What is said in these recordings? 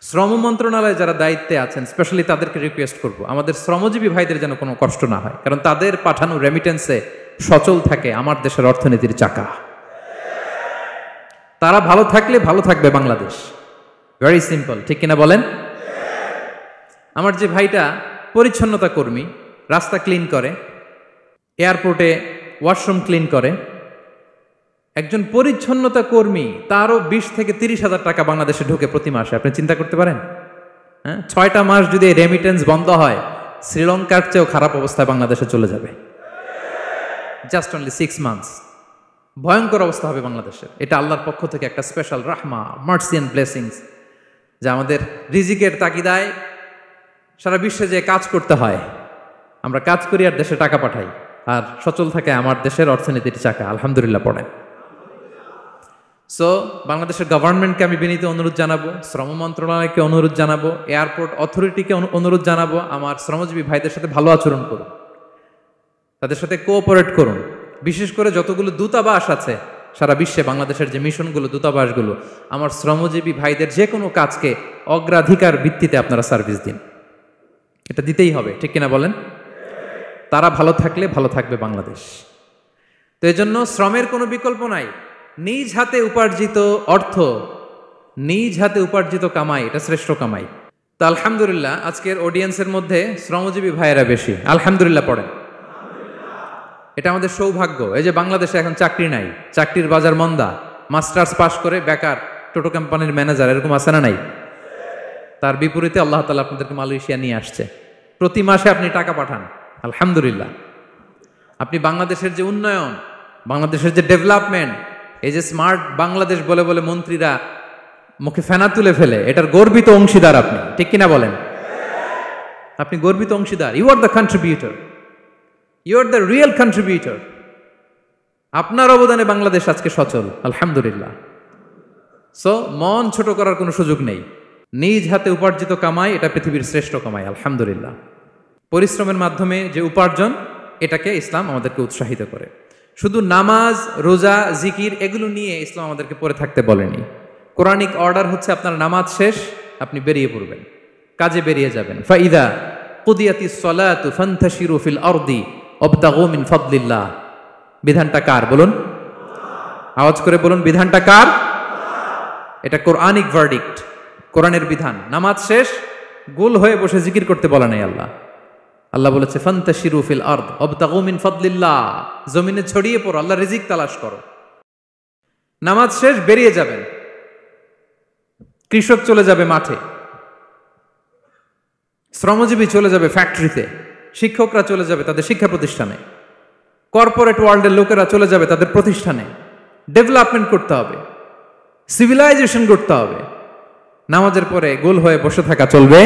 শ্রম মন্ত্রণালয়ে যারা দায়িত্বে আছেন স্পেশালি তাদেরকে রিকোয়েস্ট করব, আমাদের শ্রমজীবী ভাইদের যেন কোনো কষ্ট না হয়, কারণ তাদের পাঠানো রেমিটেন্সে সচল থাকে আমার দেশের অর্থনীতির চাকা। তারা ভালো থাকলে ভালো থাকবে বাংলাদেশ। ভেরি সিম্পল, ঠিক কিনা বলেন? আমার যে ভাইটা পরিচ্ছন্নতা কর্মী, রাস্তা ক্লিন করে, এয়ারপোর্টে ওয়াশরুম ক্লিন করে, একজন পরিচ্ছন্নতা কর্মী তারও 20 থেকে 30 হাজার টাকা বাংলাদেশে ঢোকে প্রতি মাসে। আপনি চিন্তা করতে পারেন? হ্যাঁ, 6টা মাস যদি রেমিটেন্স বন্ধ হয়, শ্রীলঙ্কার চেয়েও খারাপ অবস্থায় বাংলাদেশে চলে যাবে। জাস্ট অনলি 6 মান্থস ভয়ঙ্কর অবস্থা হবে বাংলাদেশের। এটা আল্লাহর পক্ষ থেকে একটা স্পেশাল রাহমা, মার্সি অ্যান্ড ব্লেসিংস, যা আমাদের রিজিকের তাগিদায় সারা বিশ্বে যে কাজ করতে হয়, আমরা কাজ করি আর দেশে টাকা পাঠাই, আর সচল থাকে আমার দেশের অর্থনীতির চাকা। আলহামদুলিল্লাহ পড়েন। সো বাংলাদেশের গভর্নমেন্টকে আমি বিনীত অনুরোধ জানাবো, শ্রম মন্ত্রণালয়কে অনুরোধ জানাবো, এয়ারপোর্ট অথরিটিকে অনুরোধ জানাবো, আমার শ্রমজীবী ভাইদের সাথে ভালো আচরণ করুন, তাদের সাথে কোঅপারেট করুন। বিশেষ করে যতগুলো দূতাবাস আছে সারা বিশ্বে, বাংলাদেশের যে মিশনগুলো, দূতাবাসগুলো, আমার শ্রমজীবী ভাইদের যে কোনো কাজকে অগ্রাধিকার ভিত্তিতে আপনারা সার্ভিস দিন। এটা দিতেই হবে, ঠিক কিনা বলেন? তারা ভালো থাকলে ভালো থাকবে বাংলাদেশ। তো এই জন্য শ্রমের কোনো বিকল্প নাই। নিজ হাতে উপার্জিত অর্থ, নিজ হাতে উপার্জিত কামাই, এটা শ্রেষ্ঠ কামাই। তো আলহামদুলিল্লাহ আজকের অডিয়েন্সের মধ্যে শ্রমজীবী ভাইয়েরা বেশি। আলহামদুলিল্লাহ পড়েন। এটা আমাদের সৌভাগ্য। এই যে বাংলাদেশে এখন চাকরি নাই, চাকরির বাজার মন্দা, মাস্টার্স পাস করে বেকার টোটো কোম্পানির ম্যানেজার, এরকম আছে না নাই? তার বিপরীতে আল্লাহ তাআলা আপনাদেরকে মালয়েশিয়া নিয়ে আসছে। প্রতি মাসে আপনি টাকা পাঠান, আলহামদুলিল্লাহ। আপনি বাংলাদেশের যে উন্নয়ন, বাংলাদেশের যে ডেভেলপমেন্ট, এই যে স্মার্ট বাংলাদেশ বলে বলে মন্ত্রীরা মুখে ফেনা তুলে ফেলে, এটার গর্বিত অংশীদার আপনি, ঠিক কিনা বলেন? আপনি গর্বিত অংশীদার। You are the contributor, you are the real contributor. আপনার অবদানে বাংলাদেশ আজকে সচল, আলহামদুলিল্লাহ। সো মন ছোট করার কোনো সুযোগ নেই। নিজ হাতে উপার্জিত কামাই, এটা পৃথিবীর শ্রেষ্ঠ কামাই, আলহামদুলিল্লাহ। পরিশ্রমের মাধ্যমে যে উপার্জন, এটাকে ইসলাম আমাদেরকে উৎসাহিত করে। শুধু নামাজ, রোজা, জিকির এগুলো নিয়ে ইসলাম আমাদেরকে পড়ে থাকতে বলেনি। কোরআনিক অর্ডার হচ্ছে আপনার নামাজ শেষ, আপনি বেরিয়ে পড়বেন, কাজে বেরিয়ে যাবেন। ফাইদা কুদিয়াতিস সালাতু ফান্তাশিরু ফিল আরদি ওয়াবতাগু মিন ফাদলিল্লাহ। বিধানটা কার বলুন? আওয়াজ করে বলুন, বিধানটা কার? এটা কোরআনিক ভার্ডিক্ট, কোরআনের বিধান। নামাজ শেষ গোল হয়ে বসে জিকির করতে বলা নাই আল্লাহ। আল্লাহ বলেছে ফান্তাশিরু ফিল আরদ ওয়াবতাগু মিন ফাদলিল্লাহ, জমিনে ছড়িয়ে পড়ো, আল্লাহ রিজিক তালাশ করো। নামাজ শেষ বেরিয়ে যাবেন, কৃষক চলে যাবে মাঠে, শ্রমজীবী চলে যাবে ফ্যাক্টরিতে, শিক্ষকরা চলে যাবে তাদের শিক্ষা প্রতিষ্ঠানে, কর্পোরেট ওয়ার্ল্ডের লোকেরা চলে যাবে তাদের প্রতিষ্ঠানে। ডেভেলপমেন্ট করতে হবে, সিভিলাইজেশন করতে হবে। নামাজের পরে গোল হয়ে বসে থাকা চলবে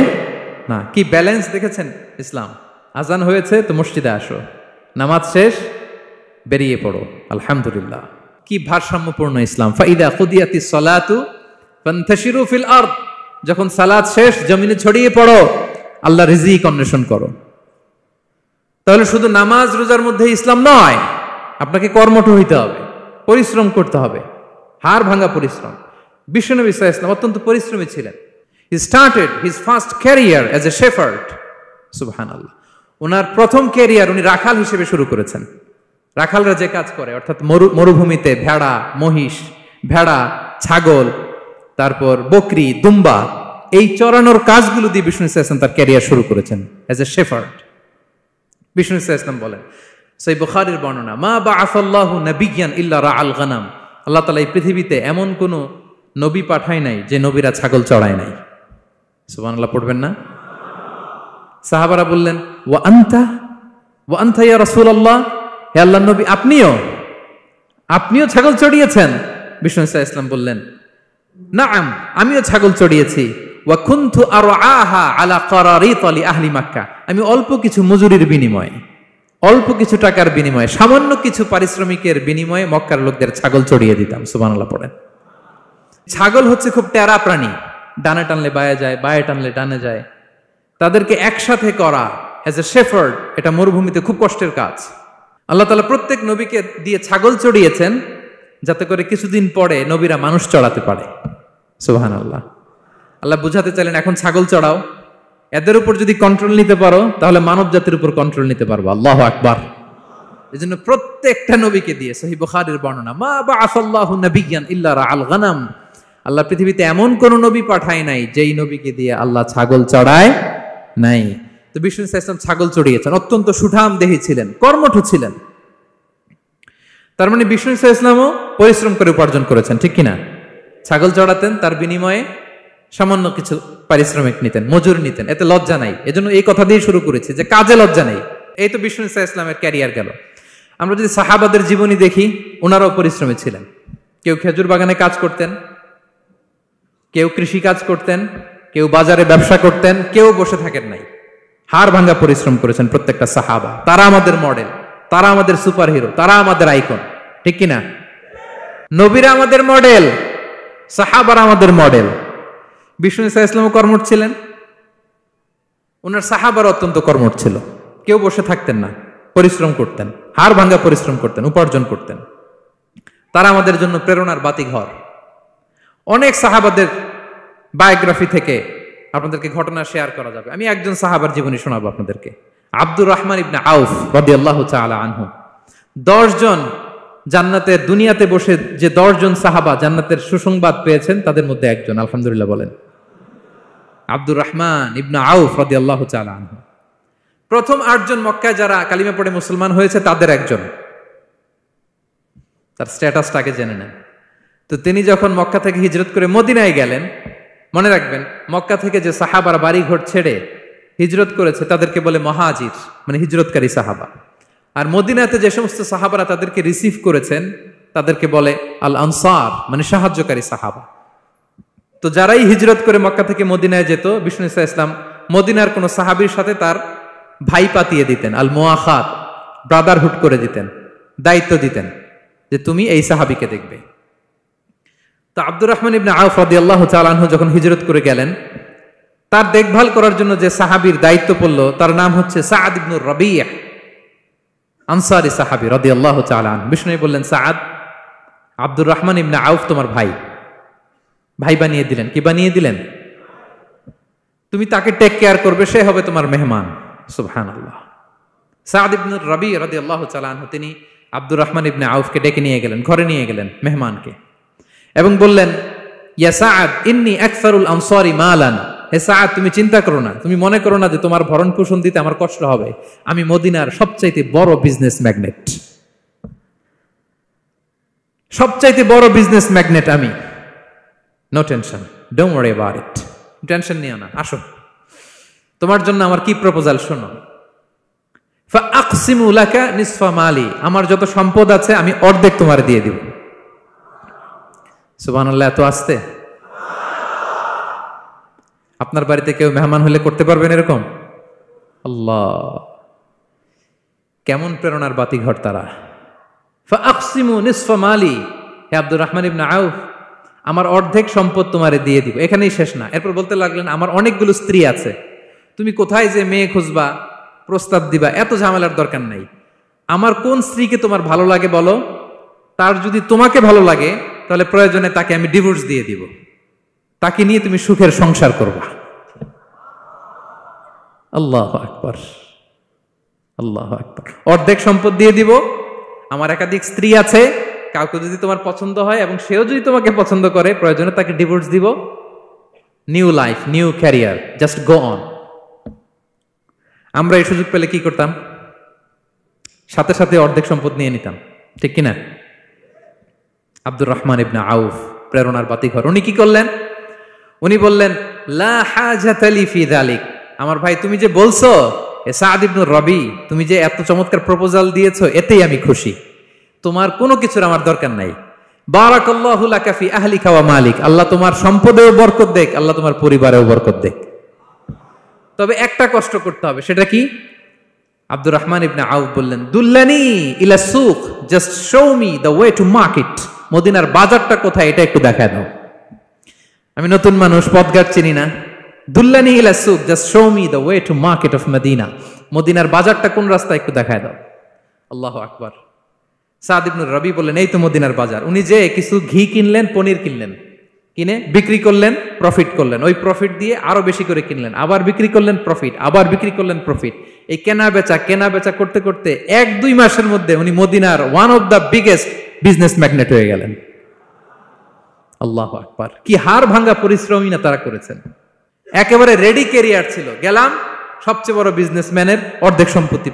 না। কি ব্যালেন্স দেখেছেন ইসলাম? আজান হয়েছে তো মসজিদে আসো, নামাজ শেষ বেরিয়ে পড়ো, আলহামদুলিল্লাহ। কি ভারসাম্যপূর্ণ ইসলাম। ফাইদা কুদিয়াতিস সালাতু ফান্তাশিরু ফিল আরদ, যখন সালাত শেষ জমিনে ছড়িয়ে পড়ো, আল্লাহ রিজিক অন্বেষণ করো। তাহলে শুধু নামাজ রোজার মধ্যে ইসলাম নয়, আপনাকে কর্মঠ হইতে হবে, পরিশ্রম করতে হবে, হাড় ভাঙা পরিশ্রম। বিশ্বনবী সাল্লাল্লাহু আলাইহি ওয়াসাল্লাম অত্যন্ত পরিশ্রমী ছিলেন। He started his first career as a shepherd. সুবহানাল্লাহ। ওনার প্রথম ক্যারিয়ার উনি রাখাল হিসেবে শুরু করেছেন। রাখালরা যে কাজ করে, অর্থাৎ মরুভূমিতে ভেড়া, মহিষ, ভেড়া, ছাগল, তারপর বকরি, দুম্বা, এই চরানোর কাজগুলো দিয়ে বিষ্ণু সাল্লাল্লাহু আলাইহি ওয়াসাল্লাম তার ক্যারিয়ার শুরু করেছেন এজ এ শেফার্ড। বিষ্ণু সাল্লাল্লাহু আলাইহি ওয়াসাল্লাম বলেন, সহিহ বুখারীর বর্ণনা, মা বাআসাল্লাহু নাবিয়্যান ইল্লা রাআল গানাম। আল্লাহ তাআলা এই পৃথিবীতে এমন কোন নবী পাঠায় নাই যে নবীরা ছাগল চড়ায় নাই। সুবহানাল্লাহ পড়বেন না? সাহাবারা বললেন, ওয়া আনতা ইয়া রাসূলুল্লাহ, হে আল্লাহর নবী আপনিও ছাগল চড়িয়েছেন? বিষ্ণু সাল্লাল্লাহু আলাইহি ওয়াসাল্লাম বললেন, নাআম, আমিও ছাগল চড়িয়েছি। ওয়া কুনতু আরআহা আলা কারারিত লি আহলি মক্কা, আমি অল্প কিছু মজুরির বিনিময়ে, অল্প কিছু টাকার বিনিময়ে, সামান্য কিছু পারিশ্রমিকের বিনিময়ে মক্কার লোকদের ছাগল চড়িয়ে দিতাম। সুবহানাল্লাহ পড়েন। ছাগল হচ্ছে খুব টেরা প্রাণী, ডানে টানলে বায়ে যায়, বায়ে টানলে ডানে যায়। তাদেরকে একসাথে করা অ্যাজ এ শেফার্ড, এটা মরুভূমিতে খুব কষ্টের কাজ। আল্লাহ তাআলা প্রত্যেক নবীকে দিয়ে ছাগল চড়িয়েছেন যাতে করে কিছুদিন পরে নবীরা মানুষ চড়াতে পারে। সুবহানাল্লাহ। আল্লাহ বুঝাতে চাইলেন এখন ছাগল চড়াও, এদের উপর যদি কন্ট্রোল নিতে পারো তাহলে মানব জাতির উপর কন্ট্রোল নিতে পারবো। আল্লাহু আকবার। এজন্য প্রত্যেকটা নবীকে দিয়ে, সহিহ বুখারীর বর্ণনা, মা বাআসাল্লাহু নাবিয়্যান ইল্লা রাআল গানাম, আল্লাহ পৃথিবীতে এমন কোন নবী পাঠায় নাই যেই নবীকে দিয়ে আল্লাহ ছাগল চড়ায় নাই। তো বিষ্ণু ইসলাম ছাগল চড়িয়েছেন, অত্যন্ত সুঠাম দেহী ছিলেন, কর্মঠ ছিলেন। তার মানে বিষ্ণু ইসলামও পরিশ্রম করে উপার্জন করেছেন, ঠিক কিনা? ছাগল চড়াতেন, তার বিনিময়ে সামান্য কিছু পারিশ্রমিক নিতেন, মজুরি নিতেন, এতে লজ্জা নাই। এজন্য এই কথা দিয়ে শুরু করেছে যে কাজে লজ্জা নেই। এই তো বিষ্ণু ইসলামের ক্যারিয়ার গেল। আমরা যদি সাহাবাদের জীবনী দেখি, ওনারাও পরিশ্রমী ছিলেন। কেউ খেজুর বাগানে কাজ করতেন, কেউ কৃষি কাজ করতেন, কেউ বাজারে ব্যবসা করতেন, কেউ বসে থাকেন নাই। হাড় ভাঙ্গা পরিশ্রম করেছেন প্রত্যেকটা সাহাবা। তারা আমাদের মডেল, তারা আমাদের সুপার হিরো, তারা আমাদের আইকন, ঠিক কিনা? নবীরা আমাদের মডেল, সাহাবারা আমাদের মডেল। বিষ্ণু ইসলাম কর্মঠ ছিলেন, ওনার সাহাবারা অত্যন্ত কর্মঠ ছিল। কেউ বসে থাকতেন না, পরিশ্রম করতেন, হাড় ভাঙ্গা পরিশ্রম করতেন, উপার্জন করতেন। তারা আমাদের জন্য প্রেরণার বাতিঘর। অনেক সাহাবাদের বায়োগ্রাফি থেকে আপনাদেরকে ঘটনা শেয়ার করা যাবে। আমি একজন সাহাবার জীবনী শোনাবো আপনাদেরকে। আব্দুর রহমান ইবনে আউফ রাদিয়াল্লাহু তাআলা আনহু। 10 জন জান্নাতের, দুনিয়াতে বসে যে 10 জন সাহাবা জান্নাতের সুসংবাদ পেয়েছেন তাদের মধ্যে একজন, আলহামদুলিল্লাহ বলেন। আব্দুর রহমান ইবনে আউফ রাদিয়াল্লাহু তাআলা আনহু প্রথম 8 জন মক্কায় যারা কালিমা পড়ে মুসলমান হয়েছে তাদের একজন। তার স্ট্যাটাসটাকে জেনে নেন। তো তিনি যখন মক্কা থেকে হিজরত করে মদিনায় গেলেন, মনে রাখবেন মক্কা থেকে যে সাহাবার বাড়ি ঘর ছেড়ে হিজরত করেছে তাদেরকে বলে মহাজির, মানে হিজরতকারী সাহাবা। আর মদিনাতে যে সমস্ত সাহাবারা তাদেরকে রিসিভ করেছেন তাদেরকে বলে আল আনসার, মানে সাহায্যকারী সাহাবা। তো যারাই হিজরত করে মক্কা থেকে মদিনায় যেত, বিষ্ণু ইসলাম মদিনার কোন সাহাবীর সাথে তার ভাই পাতিয়ে দিতেন, আল মুআখাত, ব্রাদারহুড করে দিতেন, দায়িত্ব দিতেন যে তুমি এই সাহাবীকে দেখবে। তো আব্দুর রহমান ইবনে আউফ রাদিয়াল্লাহু তাআলা আনহু যখন হিজরত করে গেলেন, তার দেখভাল করার জন্য যে সাহাবীর দায়িত্ব পড়ল তার নাম হচ্ছে সাআদ ইবনে রাবিয়া, আনসারী সাহাবী রাদিয়াল্লাহু তাআলা আনহু। বিষ্ণু বললেন, সাআদ, আব্দুর রহমান ইবনে আউফ তোমার ভাই, ভাই বানিয়ে দিলেন। কি বানিয়ে দিলেন? তুমি তাকে টেক কেয়ার করবে, সে হবে তোমার মেহমান। সুবহানাল্লাহ। সাআদ ইবনে রাবিয়া রাদিয়াল্লাহু তাআলা আনহু তিনি আব্দুর রহমান ইবনে আউফকে ডেকে নিয়ে গেলেন, ঘরে নিয়ে গেলেন মেহমানকে, এবং বললেন, ইয়া সাআদ ইন্নী আকসারুল আনসারি মালান। হে সাআদ, তুমি চিন্তা করো না, তুমি মনে করো না যে তোমার ভরণ পোষণ দিতে আমার কষ্ট হবে। আমি মদিনার সবচাইতে বড় বিজনেস ম্যাগনেট, সবচাইতে বড় বিজনেস ম্যাগনেট আমি। No tension, don't worry about it. Tension নিও না, আসো, তোমার জন্য আমার কি প্রপোজাল শোনো। ফাআকসিমু লাকা নিসফা মালি, আমার যত সম্পদ আছে আমি অর্ধেক তোমার দিয়ে দিব। সুবহানাল্লাহ। এত আসতে আপনার বাড়িতে কেউ মেহমান হলে করতে পারবেন এরকম? আল্লাহ, কেমন প্রেরণার বাতিঘর তারা। ফাআকসিমু নিসফা মালি, হে আব্দুর রহমান ইবনে আউফ, আমার অর্ধেক সম্পদ তোমারে দিয়ে দিব। এখানেই শেষ না, এরপর বলতে লাগলেন, আমার অনেকগুলো স্ত্রী আছে, তুমি কোথায় যে মেয়ে খুঁজবা, প্রস্তাব দিবা, এত ঝামেলার দরকার নাই। আমার কোন স্ত্রীকে তোমার ভালো লাগে বলো, তার যদি তোমাকে ভালো লাগে তাহলে প্রয়োজনে তাকে আমি ডিভোর্স দিয়ে দিব, তাকে নিয়ে তুমি সুখের সংসার করবা। আল্লাহু আকবার, আল্লাহু আকবার। অর্ধেক সম্পদ দিয়ে দিব, আমার একাধিক স্ত্রী আছে, কাউকে যদি তোমার পছন্দ হয় এবং সেও যদি তোমাকে পছন্দ করে, প্রয়োজনে তাকে ডিভোর্স দিব, new life, new career, just go on. আমরা এই সুযোগ পেলে কি করতাম? সাথে সাথে অর্ধেক সম্পদ নিয়ে নিতাম, ঠিক কিনা? আব্দুর রহমান ইবনে আউফ প্রেরণার বাতিঘর। উনি কি করলেন? উনি বললেন, লা হাজাতা লি ফি যালিক, আমার ভাই তুমি যে বলছো, এ সাআদ ইবনে রবি, তুমি যে এত চমৎকার প্রপোজাল দিয়েছো, এতেই আমি খুশি, তোমার কোনো কিছুর আমার দরকার নাই। বারাকাল্লাহু লাকা ফি আহলিকা ওয়া মালিক, আল্লাহ তোমার সম্পদেও বরকত দেখ, আল্লাহ তোমার পরিবারেও বরকত দেখ। তবে একটা কষ্ট করতে হবে, সেটা কি? আব্দুর রহমান ইবনে আউফ বললেন, দুল্লানি ইলা সুক, just show me the way to market. মদিনার বাজারটা কোথায় এটা একটু দেখায় দাও। আমি নতুন মানুষ, পথঘাট চিনি না। দুল্লানি ইলা সুক, just show me the way to market of Medina. মদিনার বাজারটা কোন রাস্তা একটু দেখায় দাও। আল্লাহু আকবার। সাআদ ইবনে রবি বললেন, এই তো মদিনার বাজার। উনি যে কিছু ঘি কিনলেন, পনির কিনলেন, কিনে বিক্রি করলেন, প্রফিট করলেন, ওই প্রফিট দিয়ে আরো বেশি করে কিনলেন, আবার বিক্রি করলেন, প্রফিট, আবার বিক্রি করলেন, প্রফিট। এই কেনা বেচা করতে করতে 1-2 মাসের মধ্যে উনি মদিনার one of the biggest business magnate হয়ে গেলেন। আল্লাহু আকবার! কি হাড় ভাঙ্গা পরিশ্রমই না তারা করেছেন। একেবারে রেডি ক্যারিয়ার ছিল, গেলাম সবচেয়ে বড় বিজনেসম্যানের অর্ধেক সম্পত্তি